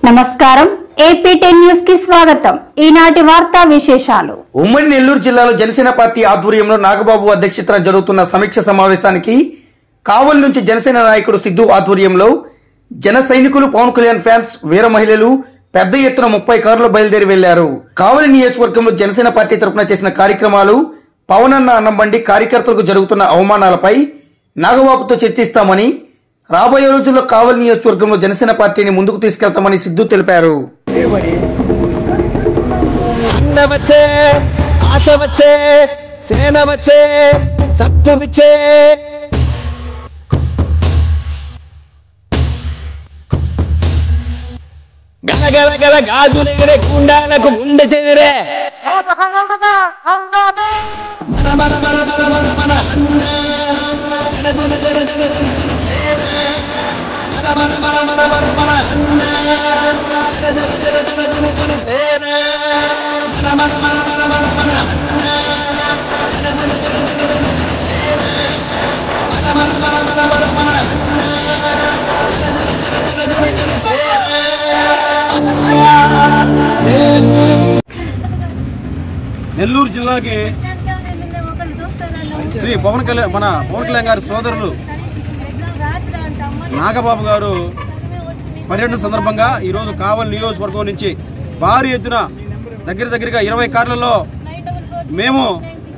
నమస్కారం ఏపీ10 న్యూస్ కి స్వాగతం। ఈనాటి వార్తా విశేషాలు। ఉమ్మడి నెల్లూరు జిల్లాలో జనసేన పార్టీ ఆధ్వర్యంలో నాగబాబు అధ్యక్షతన జరుగుతున్న సమీక్ష సమావేశానికి కావలి నుంచి జనసేన నాయకుడు సిద్ధు ఆధ్వర్యంలో జన సైనికులు, పవన్ కళ్యాణ్ ఫ్యాన్స్, వీర మహిళలు పెద్ద ఎత్తున 30 కార్లు బయలుదేరి వెళ్లారు। కావలి నియోజకవర్గంలో జనసేన పార్టీ తరపున చేసిన కార్యక్రమాలు, పవన్ అన్న అన్నంబండి కార్యకర్తలకు జరుగుతున్న అవమానాలపై నాగబాబుతో చర్చిస్తామని, రాబోయే రోజుల్లో కావలి నియోజకవర్గంలో జనసేన పార్టీని ముందుకు తీసుకెళ్తామని సిద్ధు తెలిపారు। గల గల గల గాజులెగిరే గుండాలకు గుండె చెదిరే మన మన మన మన మన మన అన్న జన జన జన జన మన మన మన మన మన అన్న జన జన జన జన జన జన సేన మన మన మన మన మన మన అన్న జన జన జన జన జన సేన మన మన మన మన మన మన అన్న జన జన జన జన జన సేన నెల్లూరు జిల్లాకి శ్రీ పవన్ కళ్యాణ్ గారి సోదరులు నాగబాబు గారు పర్యటన సందర్భంగా ఈరోజు కావలి నియోజకవర్గం నుంచి భారీ ఎత్తున దగ్గరగా 20 కార్లలో మేము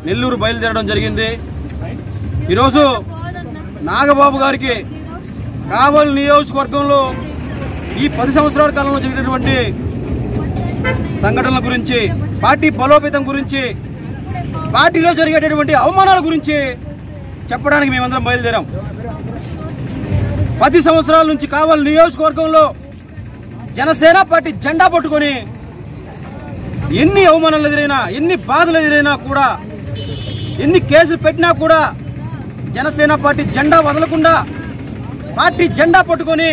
నెల్లూరు బయలుదేరడం జరిగింది। ఈరోజు నాగబాబు గారికి కావలి నియోజకవర్గంలో ఈ 10 సంవత్సరాల కాలంలో జరిగినటువంటి సంఘటనల గురించి, పార్టీ బలోపేతం గురించి, పార్టీలో జరిగేటటువంటి అవమానాల గురించి చెప్పడానికి మేమందరం బయలుదేరాం। 10 సంవత్సరాల నుంచి కావలి నియోజకవర్గంలో జనసేన పార్టీ జెండా పట్టుకొని ఎన్ని అవమానాలు ఎదురైనా, ఎన్ని బాధలు ఎదురైనా కూడా, ఎన్ని కేసులు పెట్టినా కూడా జనసేన పార్టీ జెండా వదలకుండా పార్టీ జెండా పట్టుకొని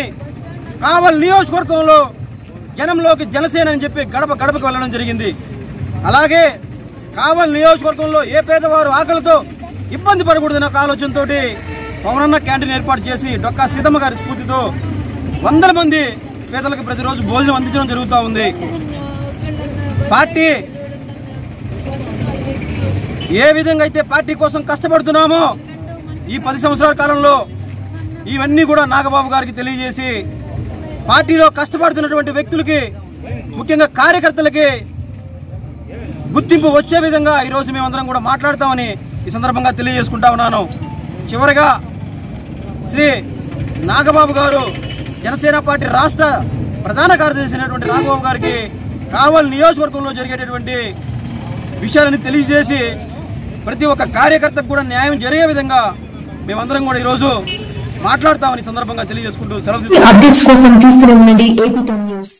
కావలి నియోజకవర్గంలో జనంలోకి జనసేన అని చెప్పి గడప గడపకు వెళ్ళడం జరిగింది। అలాగే కావలి నియోజకవర్గంలో ఏ పేదవారు ఆకలితో ఇబ్బంది పడకూడదన్న ఆలోచనతో పవనన్న క్యాంటీన్ ఏర్పాటు చేసి డొక్కా సీతమ్మ గారి స్ఫూర్తితో 100 మంది పేదలకు ప్రతిరోజు భోజనం అందించడం జరుగుతూ ఉంది। పార్టీ ఏ విధంగా అయితే పార్టీ కోసం కష్టపడుతున్నామో ఈ 10 సంవత్సరాల కాలంలో ఇవన్నీ కూడా నాగబాబు గారికి తెలియజేసి పార్టీలో కష్టపడుతున్నటువంటి వ్యక్తులకి, ముఖ్యంగా కార్యకర్తలకి గుర్తింపు వచ్చే విధంగా ఈరోజు మేమందరం కూడా మాట్లాడతామని ఈ సందర్భంగా తెలియజేసుకుంటా ఉన్నాను। చివరిగా శ్రీ నాగబాబు గారు జనసేన పార్టీ రాష్ట్ర ప్రధాన కార్యదర్శి అయినటువంటి నాగబాబు గారికి కావలి నియోజకవర్గంలో జరిగేటటువంటి విషయాలని తెలియజేసి ప్రతి ఒక్క కార్యకర్తకు కూడా న్యాయం జరిగే విధంగా మేమందరం కూడా ఈరోజు మాట్లాడతామని సందర్భంగా తెలియజేసుకుంటూ సెలవు తీసుకుంటాం। అప్డేట్స్ కోసం చూస్తూనే ఉండండి ఏపీ10 న్యూస్।